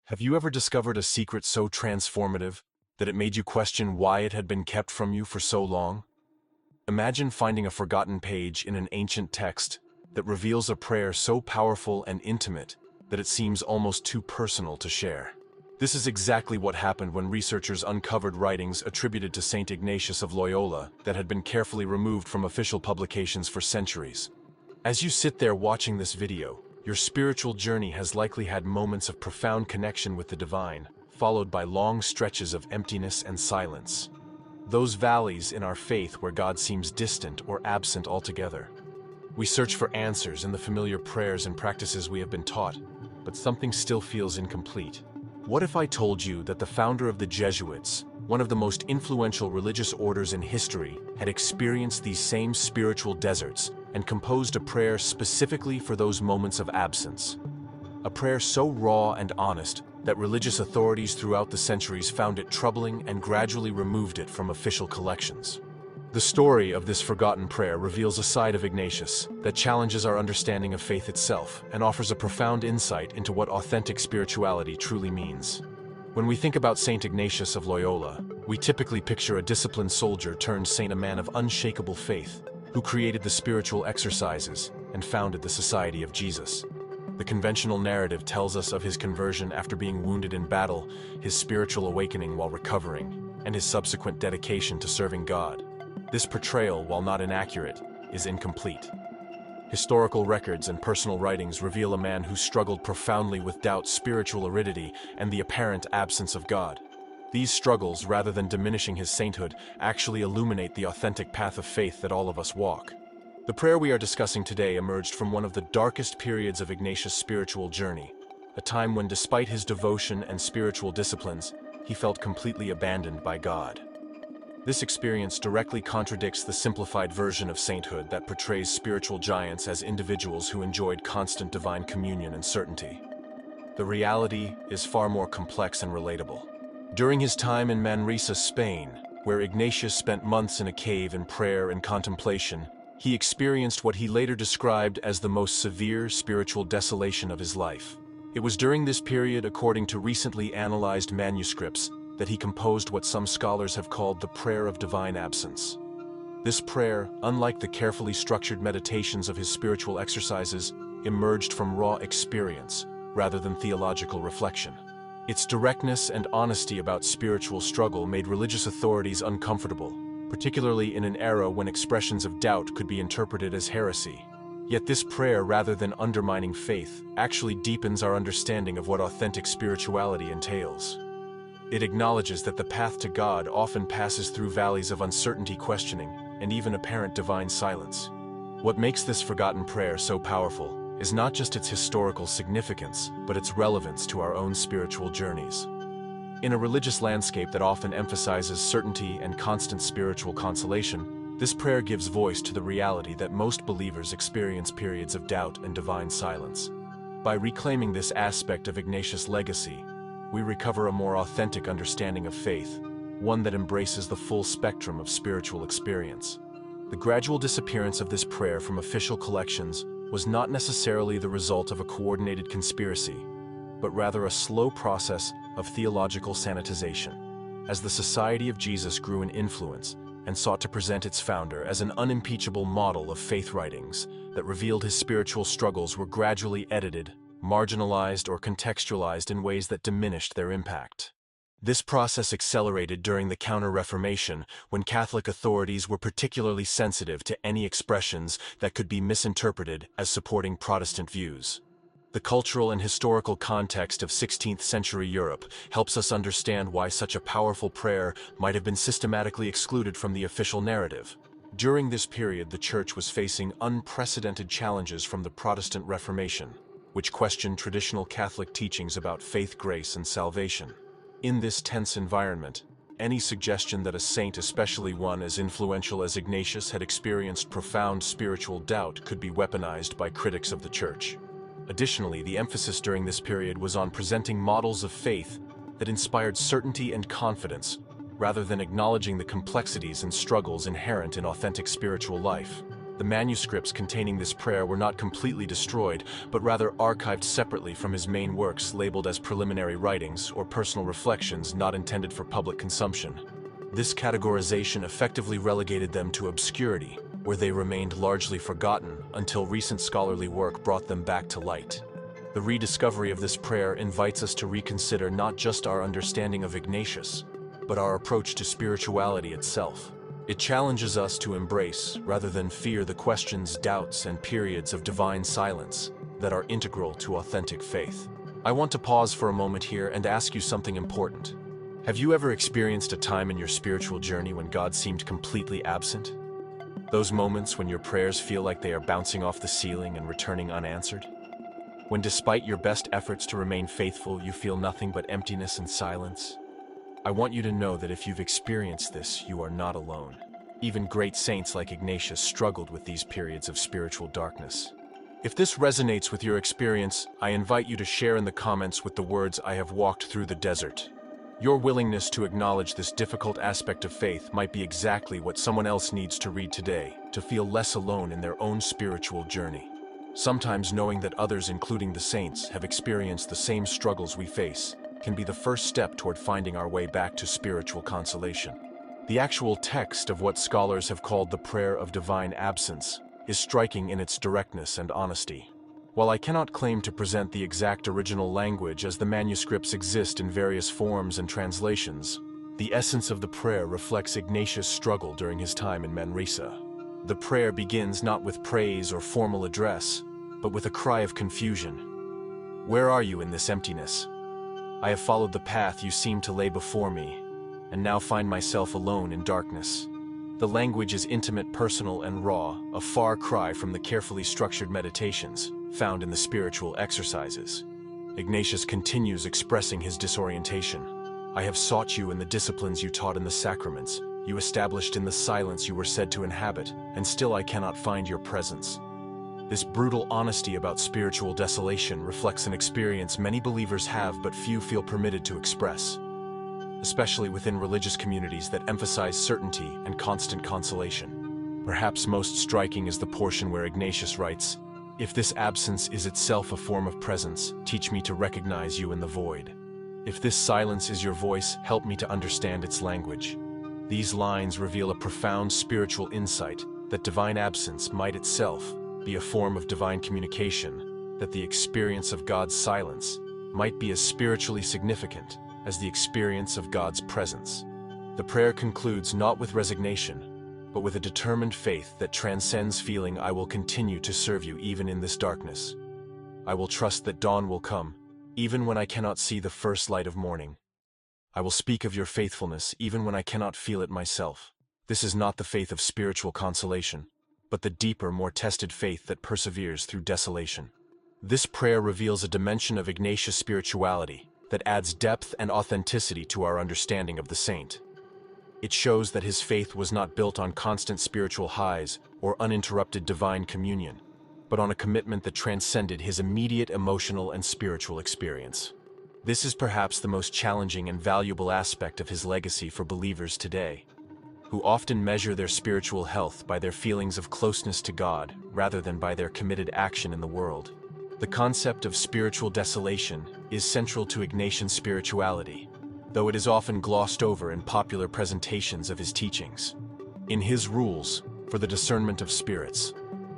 Have you ever discovered a secret so transformative that it made you question why it had been kept from you for so long? Imagine finding a forgotten page in an ancient text that reveals a prayer so powerful and intimate that it seems almost too personal to share. This is exactly what happened when researchers uncovered writings attributed to Saint Ignatius of Loyola that had been carefully removed from official publications for centuries. As you sit there watching this video, your spiritual journey has likely had moments of profound connection with the divine, followed by long stretches of emptiness and silence. Those valleys in our faith where God seems distant or absent altogether. We search for answers in the familiar prayers and practices we have been taught, but something still feels incomplete. What if I told you that the founder of the Jesuits, one of the most influential religious orders in history, had experienced these same spiritual deserts and composed a prayer specifically for those moments of absence? A prayer so raw and honest that religious authorities throughout the centuries found it troubling and gradually removed it from official collections. The story of this forgotten prayer reveals a side of Ignatius that challenges our understanding of faith itself and offers a profound insight into what authentic spirituality truly means. When we think about Saint Ignatius of Loyola, we typically picture a disciplined soldier turned saint, a man of unshakable faith, who created the spiritual exercises and founded the Society of Jesus. The conventional narrative tells us of his conversion after being wounded in battle, his spiritual awakening while recovering, and his subsequent dedication to serving God. This portrayal, while not inaccurate, is incomplete. Historical records and personal writings reveal a man who struggled profoundly with doubt, spiritual aridity, and the apparent absence of God. These struggles, rather than diminishing his sainthood, actually illuminate the authentic path of faith that all of us walk. The prayer we are discussing today emerged from one of the darkest periods of Ignatius' spiritual journey, a time when, despite his devotion and spiritual disciplines, he felt completely abandoned by God. This experience directly contradicts the simplified version of sainthood that portrays spiritual giants as individuals who enjoyed constant divine communion and certainty. The reality is far more complex and relatable. During his time in Manresa, Spain, where Ignatius spent months in a cave in prayer and contemplation, he experienced what he later described as the most severe spiritual desolation of his life. It was during this period, according to recently analyzed manuscripts, that he composed what some scholars have called the prayer of divine absence. This prayer, unlike the carefully structured meditations of his spiritual exercises, emerged from raw experience rather than theological reflection. Its directness and honesty about spiritual struggle made religious authorities uncomfortable, particularly in an era when expressions of doubt could be interpreted as heresy. Yet this prayer, rather than undermining faith, actually deepens our understanding of what authentic spirituality entails. It acknowledges that the path to God often passes through valleys of uncertainty, questioning, and even apparent divine silence. What makes this forgotten prayer so powerful is not just its historical significance, but its relevance to our own spiritual journeys. In a religious landscape that often emphasizes certainty and constant spiritual consolation, this prayer gives voice to the reality that most believers experience periods of doubt and divine silence. By reclaiming this aspect of Ignatius' legacy, we recover a more authentic understanding of faith, one that embraces the full spectrum of spiritual experience. The gradual disappearance of this prayer from official collections was not necessarily the result of a coordinated conspiracy, but rather a slow process of theological sanitization. As the Society of Jesus grew in influence and sought to present its founder as an unimpeachable model of faith, writings that revealed his spiritual struggles were gradually edited, marginalized, or contextualized in ways that diminished their impact. This process accelerated during the Counter-Reformation, when Catholic authorities were particularly sensitive to any expressions that could be misinterpreted as supporting Protestant views. The cultural and historical context of 16th-century Europe helps us understand why such a powerful prayer might have been systematically excluded from the official narrative. During this period, the Church was facing unprecedented challenges from the Protestant Reformation, which questioned traditional Catholic teachings about faith, grace, and salvation. In this tense environment, any suggestion that a saint, especially one as influential as Ignatius, had experienced profound spiritual doubt could be weaponized by critics of the Church. Additionally, the emphasis during this period was on presenting models of faith that inspired certainty and confidence, rather than acknowledging the complexities and struggles inherent in authentic spiritual life. The manuscripts containing this prayer were not completely destroyed, but rather archived separately from his main works labeled as preliminary writings or personal reflections not intended for public consumption. This categorization effectively relegated them to obscurity, where they remained largely forgotten until recent scholarly work brought them back to light. The rediscovery of this prayer invites us to reconsider not just our understanding of Ignatius, but our approach to spirituality itself. It challenges us to embrace, rather than fear, the questions, doubts, and periods of divine silence that are integral to authentic faith. I want to pause for a moment here and ask you something important. Have you ever experienced a time in your spiritual journey when God seemed completely absent? Those moments when your prayers feel like they are bouncing off the ceiling and returning unanswered? When despite your best efforts to remain faithful, you feel nothing but emptiness and silence? I want you to know that if you've experienced this, you are not alone. Even great saints like Ignatius struggled with these periods of spiritual darkness. If this resonates with your experience, I invite you to share in the comments with the words, "I have walked through the desert." Your willingness to acknowledge this difficult aspect of faith might be exactly what someone else needs to read today, to feel less alone in their own spiritual journey. Sometimes knowing that others, including the saints, have experienced the same struggles we face can be the first step toward finding our way back to spiritual consolation. The actual text of what scholars have called the prayer of divine absence is striking in its directness and honesty. While I cannot claim to present the exact original language, as the manuscripts exist in various forms and translations, the essence of the prayer reflects Ignatius' struggle during his time in Manresa. The prayer begins not with praise or formal address, but with a cry of confusion. "Where are you in this emptiness? I have followed the path you seem to lay before me, and now find myself alone in darkness." The language is intimate, personal, and raw, a far cry from the carefully structured meditations found in the spiritual exercises. Ignatius continues expressing his disorientation. "I have sought you in the disciplines you taught in the sacraments, you established in the silence you were said to inhabit, and still I cannot find your presence." This brutal honesty about spiritual desolation reflects an experience many believers have but few feel permitted to express, especially within religious communities that emphasize certainty and constant consolation. Perhaps most striking is the portion where Ignatius writes, "If this absence is itself a form of presence, teach me to recognize you in the void. If this silence is your voice, help me to understand its language." These lines reveal a profound spiritual insight that divine absence might itself be a form of divine communication, that the experience of God's silence might be as spiritually significant as the experience of God's presence. The prayer concludes not with resignation, but with a determined faith that transcends feeling, "I will continue to serve you even in this darkness. I will trust that dawn will come, even when I cannot see the first light of morning. I will speak of your faithfulness even when I cannot feel it myself." This is not the faith of spiritual consolation, but the deeper, more tested faith that perseveres through desolation. This prayer reveals a dimension of Ignatius' spirituality that adds depth and authenticity to our understanding of the saint. It shows that his faith was not built on constant spiritual highs or uninterrupted divine communion, but on a commitment that transcended his immediate emotional and spiritual experience. This is perhaps the most challenging and valuable aspect of his legacy for believers today, who often measure their spiritual health by their feelings of closeness to God rather than by their committed action in the world. The concept of spiritual desolation is central to Ignatian spirituality, though it is often glossed over in popular presentations of his teachings. In his Rules for the Discernment of Spirits,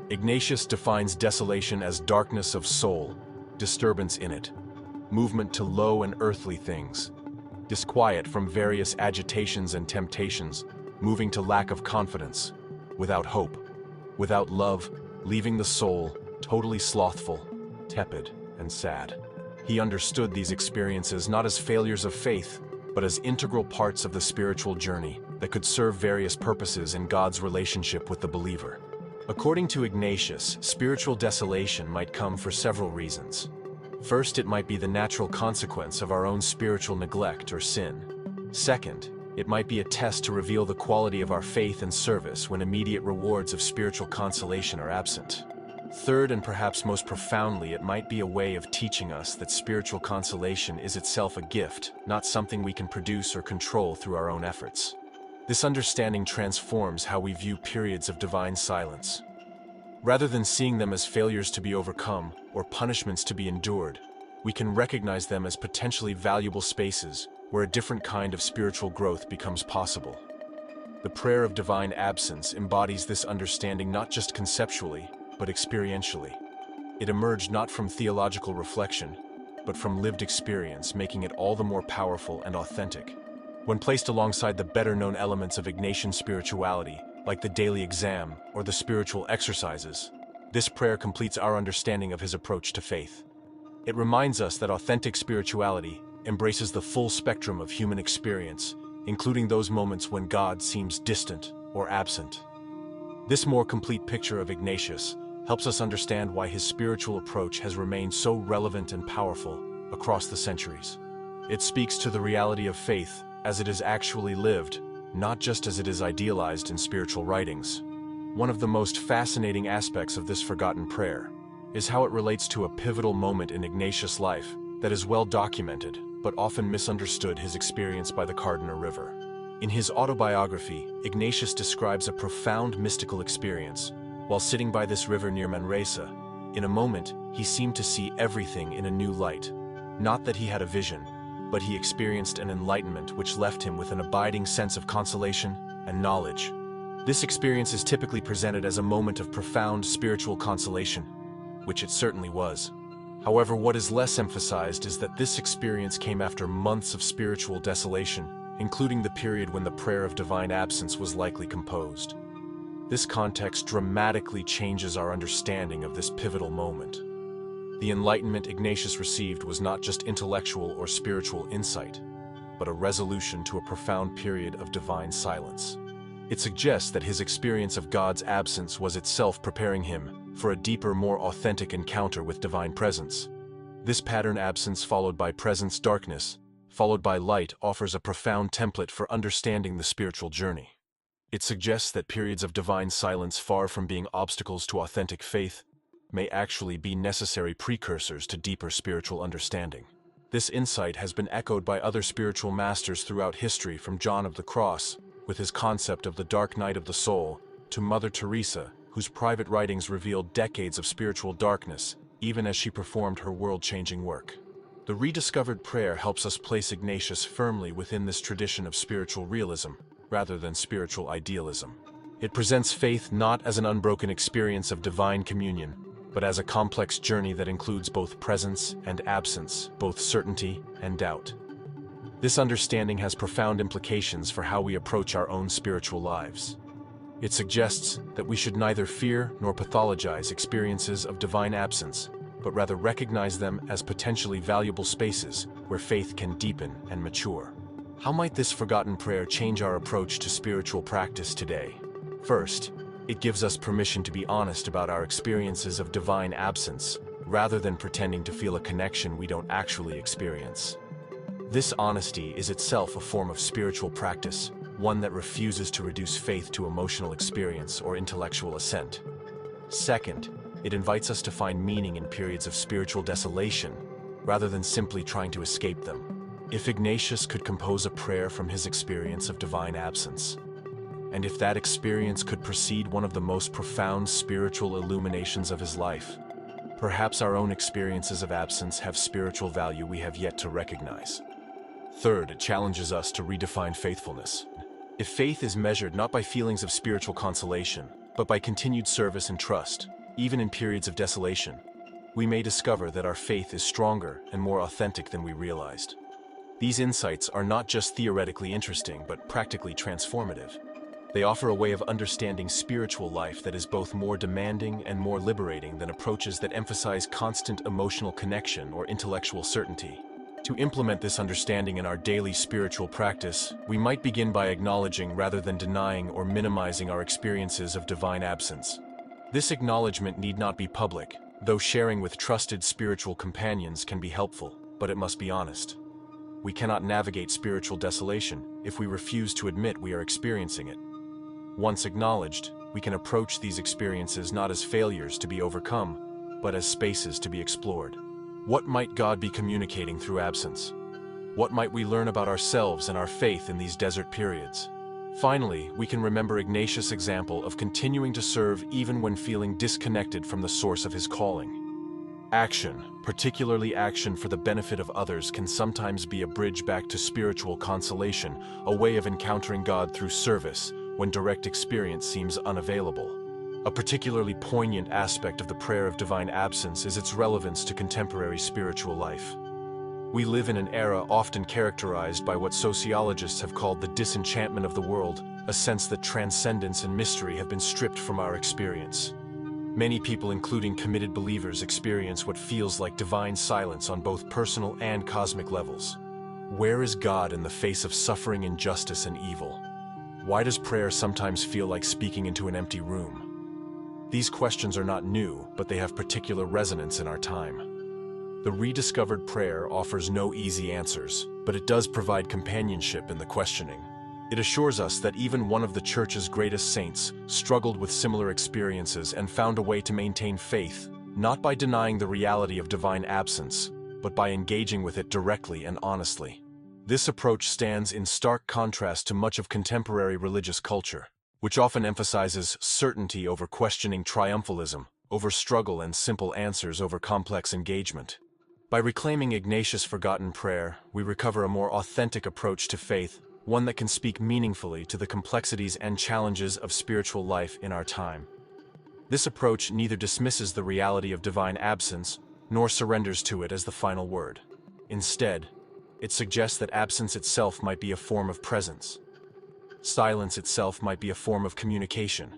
Ignatius defines desolation as darkness of soul, disturbance in it, movement to low and earthly things, disquiet from various agitations and temptations, moving to lack of confidence, without hope, without love, leaving the soul totally slothful, tepid, and sad. He understood these experiences not as failures of faith, but as integral parts of the spiritual journey that could serve various purposes in God's relationship with the believer. According to Ignatius, spiritual desolation might come for several reasons. First, it might be the natural consequence of our own spiritual neglect or sin. Second, it might be a test to reveal the quality of our faith and service when immediate rewards of spiritual consolation are absent. Third, and perhaps most profoundly, it might be a way of teaching us that spiritual consolation is itself a gift, not something we can produce or control through our own efforts. This understanding transforms how we view periods of divine silence. Rather than seeing them as failures to be overcome or punishments to be endured, we can recognize them as potentially valuable spaces where a different kind of spiritual growth becomes possible. The prayer of divine absence embodies this understanding not just conceptually, but experientially. It emerged not from theological reflection, but from lived experience, making it all the more powerful and authentic. When placed alongside the better-known elements of Ignatian spirituality, like the daily exam or the spiritual exercises, this prayer completes our understanding of his approach to faith. It reminds us that authentic spirituality embraces the full spectrum of human experience, including those moments when God seems distant or absent. This more complete picture of Ignatius helps us understand why his spiritual approach has remained so relevant and powerful across the centuries. It speaks to the reality of faith as it is actually lived, not just as it is idealized in spiritual writings. One of the most fascinating aspects of this forgotten prayer is how it relates to a pivotal moment in Ignatius' life that is well documented, but often misunderstood: his experience by the Cardona River. In his autobiography, Ignatius describes a profound mystical experience. While sitting by this river near Manresa, in a moment, he seemed to see everything in a new light. Not that he had a vision, but he experienced an enlightenment which left him with an abiding sense of consolation and knowledge. This experience is typically presented as a moment of profound spiritual consolation, which it certainly was. However, what is less emphasized is that this experience came after months of spiritual desolation, including the period when the prayer of divine absence was likely composed. This context dramatically changes our understanding of this pivotal moment. The enlightenment Ignatius received was not just intellectual or spiritual insight, but a resolution to a profound period of divine silence. It suggests that his experience of God's absence was itself preparing him for a deeper, more authentic encounter with divine presence. This pattern, absence followed by presence, darkness followed by light, offers a profound template for understanding the spiritual journey. It suggests that periods of divine silence, far from being obstacles to authentic faith, may actually be necessary precursors to deeper spiritual understanding. This insight has been echoed by other spiritual masters throughout history, from John of the Cross, with his concept of the dark night of the soul, to Mother Teresa, whose private writings revealed decades of spiritual darkness, even as she performed her world-changing work. The rediscovered prayer helps us place Ignatius firmly within this tradition of spiritual realism, rather than spiritual idealism. It presents faith not as an unbroken experience of divine communion, but as a complex journey that includes both presence and absence, both certainty and doubt. This understanding has profound implications for how we approach our own spiritual lives. It suggests that we should neither fear nor pathologize experiences of divine absence, but rather recognize them as potentially valuable spaces where faith can deepen and mature. How might this forgotten prayer change our approach to spiritual practice today? First, it gives us permission to be honest about our experiences of divine absence, rather than pretending to feel a connection we don't actually experience. This honesty is itself a form of spiritual practice, one that refuses to reduce faith to emotional experience or intellectual assent. Second, it invites us to find meaning in periods of spiritual desolation, rather than simply trying to escape them. If Ignatius could compose a prayer from his experience of divine absence, and if that experience could precede one of the most profound spiritual illuminations of his life, perhaps our own experiences of absence have spiritual value we have yet to recognize. Third, it challenges us to redefine faithfulness. If faith is measured not by feelings of spiritual consolation, but by continued service and trust, even in periods of desolation, we may discover that our faith is stronger and more authentic than we realized. These insights are not just theoretically interesting, but practically transformative. They offer a way of understanding spiritual life that is both more demanding and more liberating than approaches that emphasize constant emotional connection or intellectual certainty. To implement this understanding in our daily spiritual practice, we might begin by acknowledging rather than denying or minimizing our experiences of divine absence. This acknowledgement need not be public, though sharing with trusted spiritual companions can be helpful, but it must be honest. We cannot navigate spiritual desolation if we refuse to admit we are experiencing it. Once acknowledged, we can approach these experiences not as failures to be overcome, but as spaces to be explored. What might God be communicating through absence? What might we learn about ourselves and our faith in these desert periods? Finally, we can remember Ignatius' example of continuing to serve even when feeling disconnected from the source of his calling. Action, particularly action for the benefit of others, can sometimes be a bridge back to spiritual consolation, a way of encountering God through service when direct experience seems unavailable. A particularly poignant aspect of the prayer of divine absence is its relevance to contemporary spiritual life. We live in an era often characterized by what sociologists have called the disenchantment of the world, a sense that transcendence and mystery have been stripped from our experience. Many people, including committed believers, experience what feels like divine silence on both personal and cosmic levels. Where is God in the face of suffering, injustice, and evil? Why does prayer sometimes feel like speaking into an empty room? These questions are not new, but they have particular resonance in our time. The rediscovered prayer offers no easy answers, but it does provide companionship in the questioning. It assures us that even one of the Church's greatest saints struggled with similar experiences and found a way to maintain faith, not by denying the reality of divine absence, but by engaging with it directly and honestly. This approach stands in stark contrast to much of contemporary religious culture, which often emphasizes certainty over questioning, triumphalism over struggle, and simple answers over complex engagement. By reclaiming Ignatius' forgotten prayer, we recover a more authentic approach to faith, one that can speak meaningfully to the complexities and challenges of spiritual life in our time. This approach neither dismisses the reality of divine absence nor surrenders to it as the final word. Instead, it suggests that absence itself might be a form of presence. Silence itself might be a form of communication,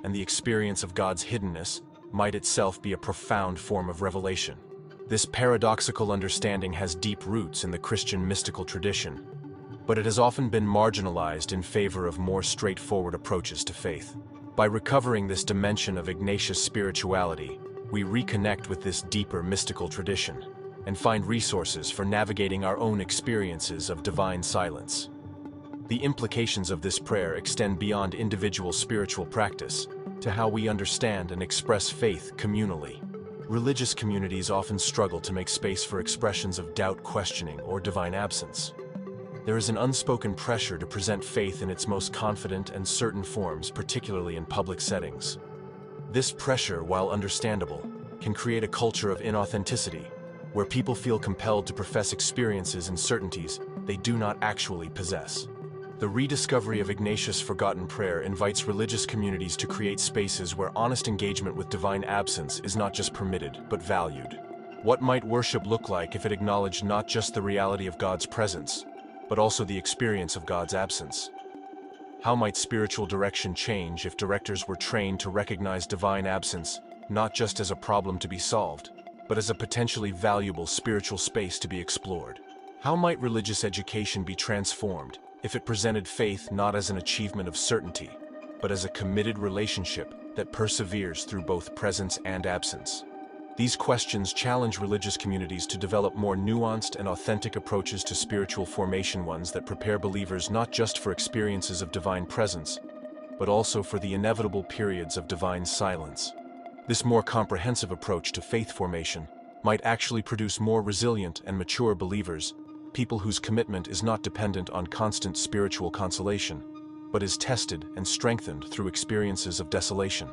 and the experience of God's hiddenness might itself be a profound form of revelation. This paradoxical understanding has deep roots in the Christian mystical tradition, but it has often been marginalized in favor of more straightforward approaches to faith. By recovering this dimension of Ignatius' spirituality, we reconnect with this deeper mystical tradition and find resources for navigating our own experiences of divine silence. The implications of this prayer extend beyond individual spiritual practice to how we understand and express faith communally. Religious communities often struggle to make space for expressions of doubt, questioning, or divine absence. There is an unspoken pressure to present faith in its most confident and certain forms, particularly in public settings. This pressure, while understandable, can create a culture of inauthenticity, where people feel compelled to profess experiences and certainties they do not actually possess. The rediscovery of Ignatius' forgotten prayer invites religious communities to create spaces where honest engagement with divine absence is not just permitted, but valued. What might worship look like if it acknowledged not just the reality of God's presence, but also the experience of God's absence? How might spiritual direction change if directors were trained to recognize divine absence not just as a problem to be solved, but as a potentially valuable spiritual space to be explored? How might religious education be transformed if it presented faith not as an achievement of certainty, but as a committed relationship that perseveres through both presence and absence? These questions challenge religious communities to develop more nuanced and authentic approaches to spiritual formation, ones that prepare believers not just for experiences of divine presence, but also for the inevitable periods of divine silence. This more comprehensive approach to faith formation might actually produce more resilient and mature believers, people whose commitment is not dependent on constant spiritual consolation, but is tested and strengthened through experiences of desolation.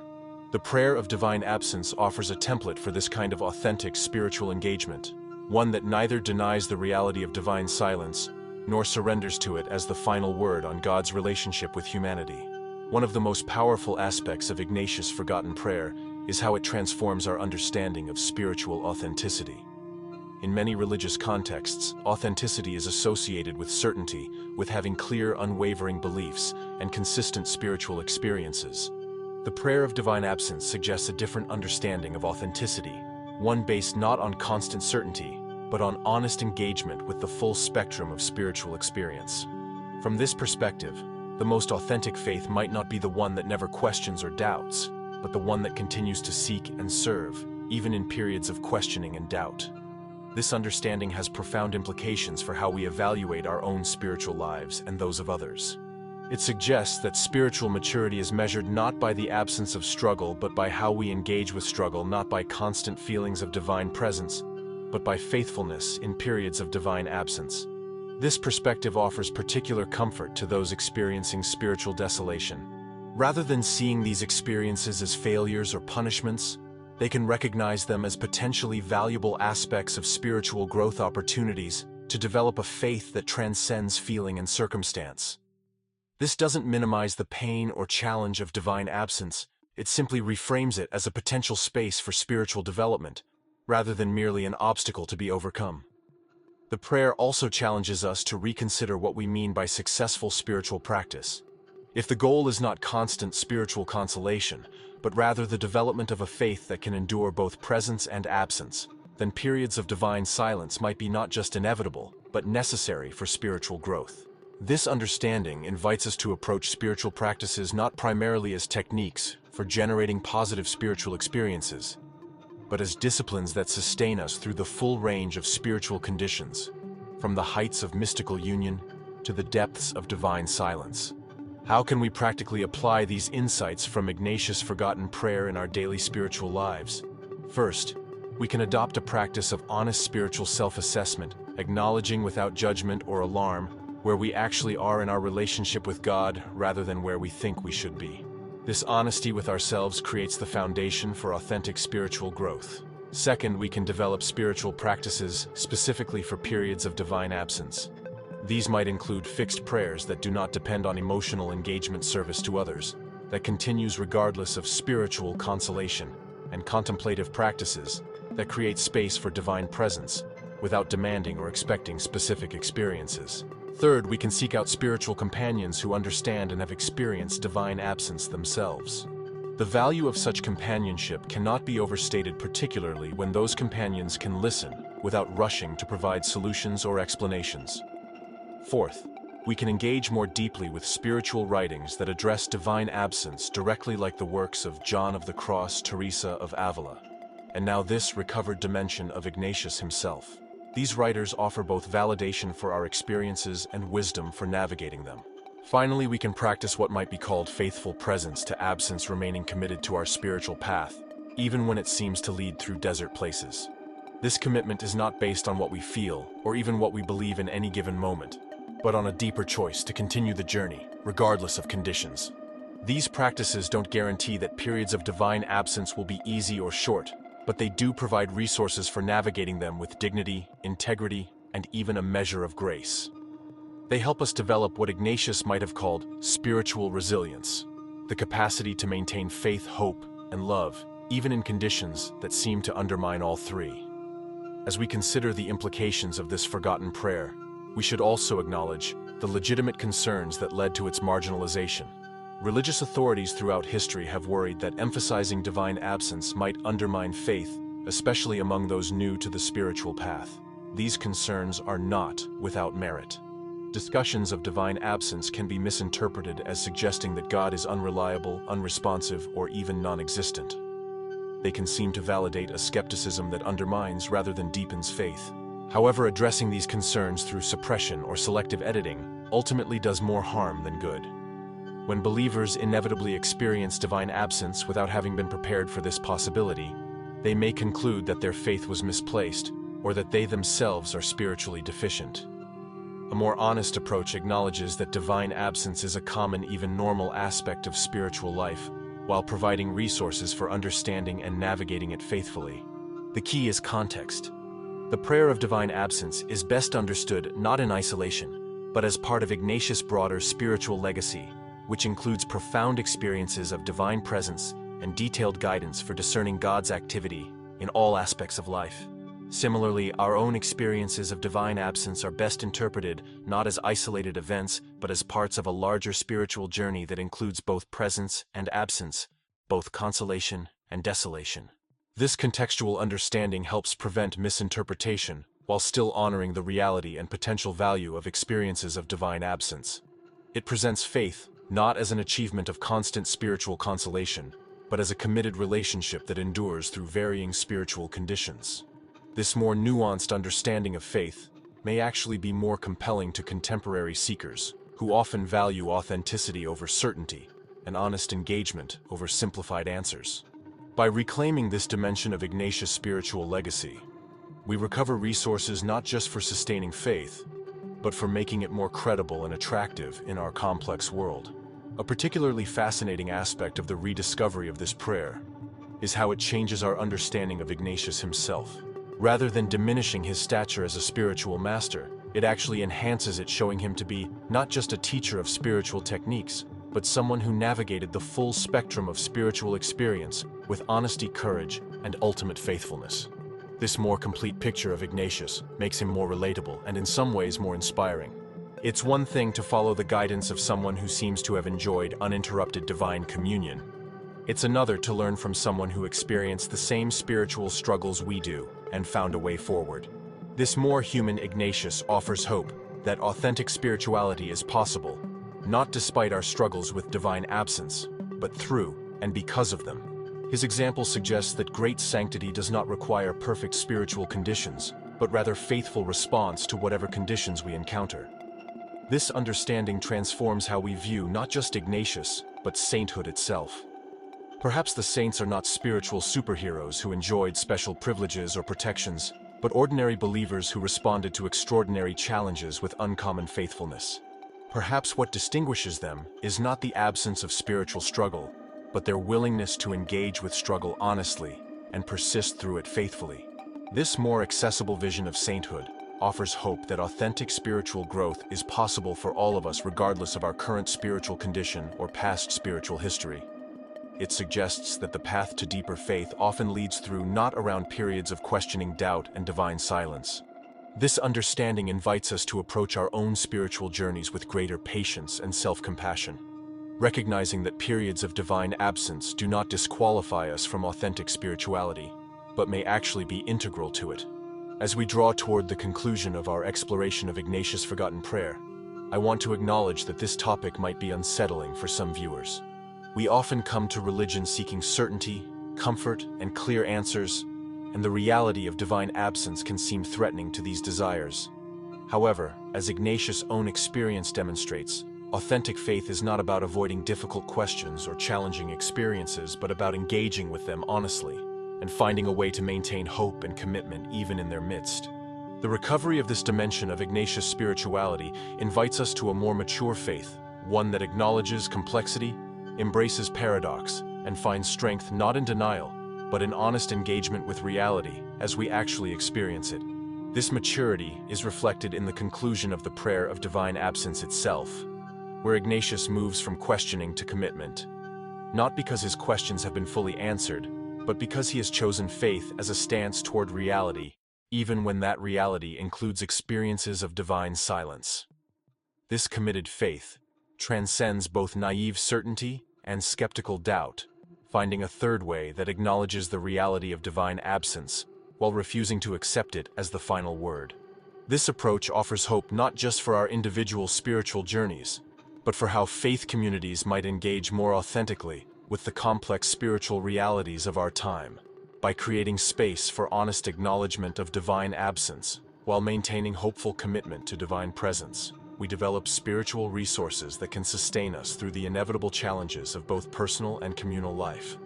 The prayer of divine absence offers a template for this kind of authentic spiritual engagement, one that neither denies the reality of divine silence nor surrenders to it as the final word on God's relationship with humanity. One of the most powerful aspects of Ignatius' forgotten prayer is how it transforms our understanding of spiritual authenticity. In many religious contexts, authenticity is associated with certainty, with having clear, unwavering beliefs and consistent spiritual experiences. The prayer of divine absence suggests a different understanding of authenticity, one based not on constant certainty, but on honest engagement with the full spectrum of spiritual experience. From this perspective, the most authentic faith might not be the one that never questions or doubts, but the one that continues to seek and serve, even in periods of questioning and doubt. This understanding has profound implications for how we evaluate our own spiritual lives and those of others. It suggests that spiritual maturity is measured not by the absence of struggle, but by how we engage with struggle, not by constant feelings of divine presence, but by faithfulness in periods of divine absence. This perspective offers particular comfort to those experiencing spiritual desolation. Rather than seeing these experiences as failures or punishments, they can recognize them as potentially valuable aspects of spiritual growth opportunities to develop a faith that transcends feeling and circumstance. This doesn't minimize the pain or challenge of divine absence, it simply reframes it as a potential space for spiritual development, rather than merely an obstacle to be overcome. The prayer also challenges us to reconsider what we mean by successful spiritual practice. If the goal is not constant spiritual consolation, but rather the development of a faith that can endure both presence and absence, then periods of divine silence might be not just inevitable, but necessary for spiritual growth. This understanding invites us to approach spiritual practices not primarily as techniques for generating positive spiritual experiences, but as disciplines that sustain us through the full range of spiritual conditions, from the heights of mystical union to the depths of divine silence. How can we practically apply these insights from Ignatius' forgotten prayer in our daily spiritual lives? First, we can adopt a practice of honest spiritual self-assessment, acknowledging without judgment or alarm where we actually are in our relationship with God rather than where we think we should be. This honesty with ourselves creates the foundation for authentic spiritual growth. Second, we can develop spiritual practices specifically for periods of divine absence. These might include fixed prayers that do not depend on emotional engagement service to others, that continues regardless of spiritual consolation, and contemplative practices that create space for divine presence without demanding or expecting specific experiences. Third, we can seek out spiritual companions who understand and have experienced divine absence themselves. The value of such companionship cannot be overstated, particularly when those companions can listen without rushing to provide solutions or explanations. Fourth, we can engage more deeply with spiritual writings that address divine absence directly, like the works of John of the Cross, Teresa of Avila, and now this recovered dimension of Ignatius himself. These writers offer both validation for our experiences and wisdom for navigating them. Finally, we can practice what might be called faithful presence to absence, remaining committed to our spiritual path, even when it seems to lead through desert places. This commitment is not based on what we feel or even what we believe in any given moment, but on a deeper choice to continue the journey, regardless of conditions. These practices don't guarantee that periods of divine absence will be easy or short, but they do provide resources for navigating them with dignity, integrity, and even a measure of grace. They help us develop what Ignatius might have called spiritual resilience, the capacity to maintain faith, hope, and love, even in conditions that seem to undermine all three. As we consider the implications of this forgotten prayer, we should also acknowledge the legitimate concerns that led to its marginalization. Religious authorities throughout history have worried that emphasizing divine absence might undermine faith, especially among those new to the spiritual path. These concerns are not without merit. Discussions of divine absence can be misinterpreted as suggesting that God is unreliable, unresponsive, or even non-existent. They can seem to validate a skepticism that undermines rather than deepens faith. However, addressing these concerns through suppression or selective editing ultimately does more harm than good. When believers inevitably experience divine absence without having been prepared for this possibility, they may conclude that their faith was misplaced or that they themselves are spiritually deficient. A more honest approach acknowledges that divine absence is a common, even normal aspect of spiritual life, while providing resources for understanding and navigating it faithfully. The key is context. The prayer of divine absence is best understood not in isolation, but as part of Ignatius' broader spiritual legacy, which includes profound experiences of divine presence and detailed guidance for discerning God's activity in all aspects of life. Similarly, our own experiences of divine absence are best interpreted not as isolated events, but as parts of a larger spiritual journey that includes both presence and absence, both consolation and desolation. This contextual understanding helps prevent misinterpretation while still honoring the reality and potential value of experiences of divine absence. It presents faith not as an achievement of constant spiritual consolation, but as a committed relationship that endures through varying spiritual conditions. This more nuanced understanding of faith may actually be more compelling to contemporary seekers, who often value authenticity over certainty and honest engagement over simplified answers. By reclaiming this dimension of Ignatius' spiritual legacy, we recover resources not just for sustaining faith, but for making it more credible and attractive in our complex world. A particularly fascinating aspect of the rediscovery of this prayer is how it changes our understanding of Ignatius himself. Rather than diminishing his stature as a spiritual master, it actually enhances it, showing him to be not just a teacher of spiritual techniques, but someone who navigated the full spectrum of spiritual experience with honesty, courage, and ultimate faithfulness. This more complete picture of Ignatius makes him more relatable and in some ways more inspiring. It's one thing to follow the guidance of someone who seems to have enjoyed uninterrupted divine communion. It's another to learn from someone who experienced the same spiritual struggles we do and found a way forward. This more human Ignatius offers hope that authentic spirituality is possible, not despite our struggles with divine absence, but through and because of them. His example suggests that great sanctity does not require perfect spiritual conditions, but rather faithful response to whatever conditions we encounter. This understanding transforms how we view not just Ignatius, but sainthood itself. Perhaps the saints are not spiritual superheroes who enjoyed special privileges or protections, but ordinary believers who responded to extraordinary challenges with uncommon faithfulness. Perhaps what distinguishes them is not the absence of spiritual struggle, but their willingness to engage with struggle honestly and persist through it faithfully. This more accessible vision of sainthood offers hope that authentic spiritual growth is possible for all of us regardless of our current spiritual condition or past spiritual history. It suggests that the path to deeper faith often leads through not around periods of questioning doubt and divine silence. This understanding invites us to approach our own spiritual journeys with greater patience and self-compassion, recognizing that periods of divine absence do not disqualify us from authentic spirituality, but may actually be integral to it. As we draw toward the conclusion of our exploration of Ignatius' forgotten prayer, I want to acknowledge that this topic might be unsettling for some viewers. We often come to religion seeking certainty, comfort, and clear answers, and the reality of divine absence can seem threatening to these desires. However, as Ignatius' own experience demonstrates, authentic faith is not about avoiding difficult questions or challenging experiences, but about engaging with them honestly and finding a way to maintain hope and commitment even in their midst. The recovery of this dimension of Ignatius' spirituality invites us to a more mature faith, one that acknowledges complexity, embraces paradox, and finds strength not in denial, but in honest engagement with reality as we actually experience it. This maturity is reflected in the conclusion of the prayer of divine absence itself, where Ignatius moves from questioning to commitment, not because his questions have been fully answered, but because he has chosen faith as a stance toward reality, even when that reality includes experiences of divine silence. This committed faith transcends both naive certainty and skeptical doubt, finding a third way that acknowledges the reality of divine absence while refusing to accept it as the final word. This approach offers hope not just for our individual spiritual journeys, but for how faith communities might engage more authentically with the complex spiritual realities of our time, by creating space for honest acknowledgement of divine absence while maintaining hopeful commitment to divine presence. We develop spiritual resources that can sustain us through the inevitable challenges of both personal and communal life.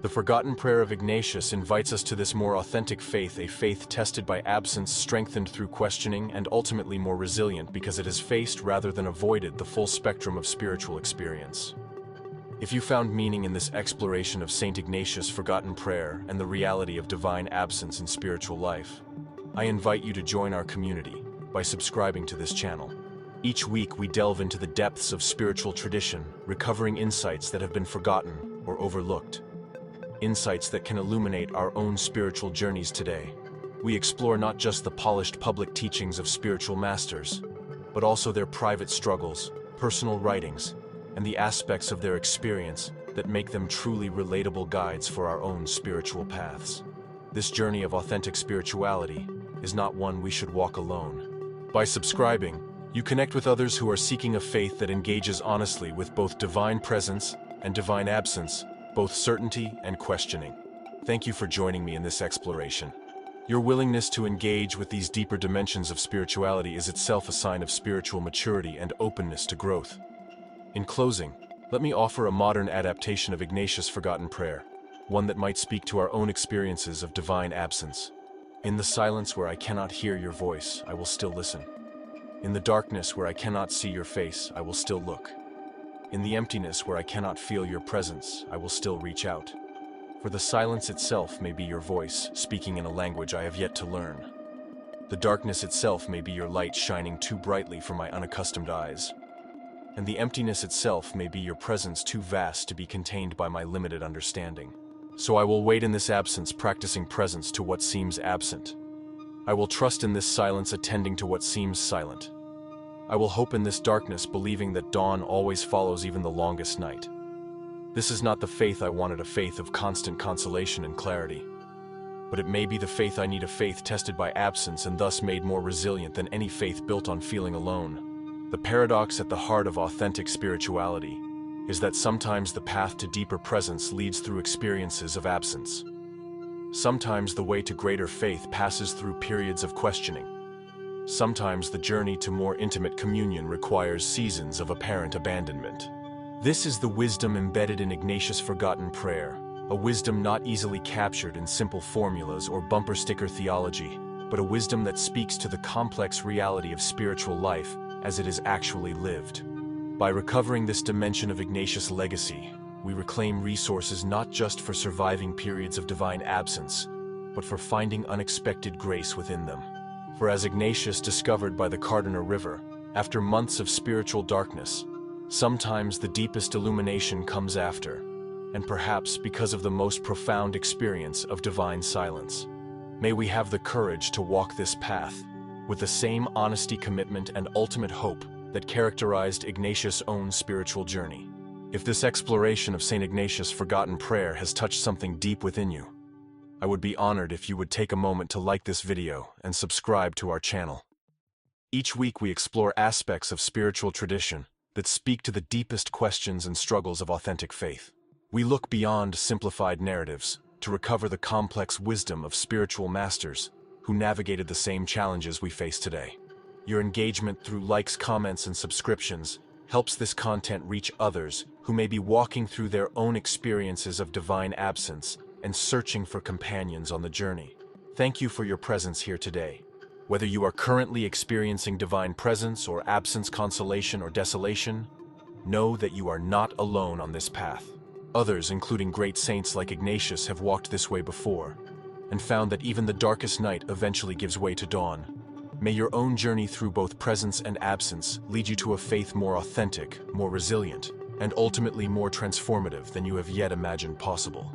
The forgotten prayer of Ignatius invites us to this more authentic faith, a faith tested by absence, strengthened through questioning, and ultimately more resilient because it has faced rather than avoided the full spectrum of spiritual experience. If you found meaning in this exploration of Saint Ignatius' forgotten prayer and the reality of divine absence in spiritual life, I invite you to join our community by subscribing to this channel. Each week we delve into the depths of spiritual tradition, recovering insights that have been forgotten or overlooked. Insights that can illuminate our own spiritual journeys today. We explore not just the polished public teachings of spiritual masters, but also their private struggles, personal writings, and the aspects of their experience that make them truly relatable guides for our own spiritual paths. This journey of authentic spirituality is not one we should walk alone. By subscribing, you connect with others who are seeking a faith that engages honestly with both divine presence and divine absence, both certainty and questioning. Thank you for joining me in this exploration. Your willingness to engage with these deeper dimensions of spirituality is itself a sign of spiritual maturity and openness to growth. In closing, let me offer a modern adaptation of Ignatius' forgotten prayer, one that might speak to our own experiences of divine absence. In the silence where I cannot hear your voice, I will still listen. In the darkness where I cannot see your face, I will still look. In the emptiness where I cannot feel your presence, I will still reach out. For the silence itself may be your voice, speaking in a language I have yet to learn. The darkness itself may be your light shining too brightly for my unaccustomed eyes. And the emptiness itself may be your presence too vast to be contained by my limited understanding. So I will wait in this absence, practicing presence to what seems absent. I will trust in this silence, attending to what seems silent. I will hope in this darkness, believing that dawn always follows even the longest night. This is not the faith I wanted, a faith of constant consolation and clarity. But it may be the faith I need, a faith tested by absence and thus made more resilient than any faith built on feeling alone. The paradox at the heart of authentic spirituality is that sometimes the path to deeper presence leads through experiences of absence. Sometimes the way to greater faith passes through periods of questioning. Sometimes the journey to more intimate communion requires seasons of apparent abandonment. This is the wisdom embedded in Ignatius' forgotten prayer, a wisdom not easily captured in simple formulas or bumper sticker theology, but a wisdom that speaks to the complex reality of spiritual life as it is actually lived. By recovering this dimension of Ignatius' legacy, we reclaim resources not just for surviving periods of divine absence, but for finding unexpected grace within them. For as Ignatius discovered by the Cardinal River, after months of spiritual darkness, sometimes the deepest illumination comes after, and perhaps because of the most profound experience of divine silence. May we have the courage to walk this path with the same honesty, commitment, and ultimate hope that characterized Ignatius' own spiritual journey. If this exploration of Saint Ignatius' forgotten prayer has touched something deep within you, I would be honored if you would take a moment to like this video and subscribe to our channel. Each week we explore aspects of spiritual tradition that speak to the deepest questions and struggles of authentic faith. We look beyond simplified narratives to recover the complex wisdom of spiritual masters who navigated the same challenges we face today. Your engagement through likes, comments, and subscriptions helps this content reach others who may be walking through their own experiences of divine absence and searching for companions on the journey. Thank you for your presence here today. Whether you are currently experiencing divine presence or absence, consolation, or desolation, know that you are not alone on this path. Others, including great saints like Ignatius, have walked this way before and found that even the darkest night eventually gives way to dawn. May your own journey through both presence and absence lead you to a faith more authentic, more resilient, and ultimately more transformative than you have yet imagined possible.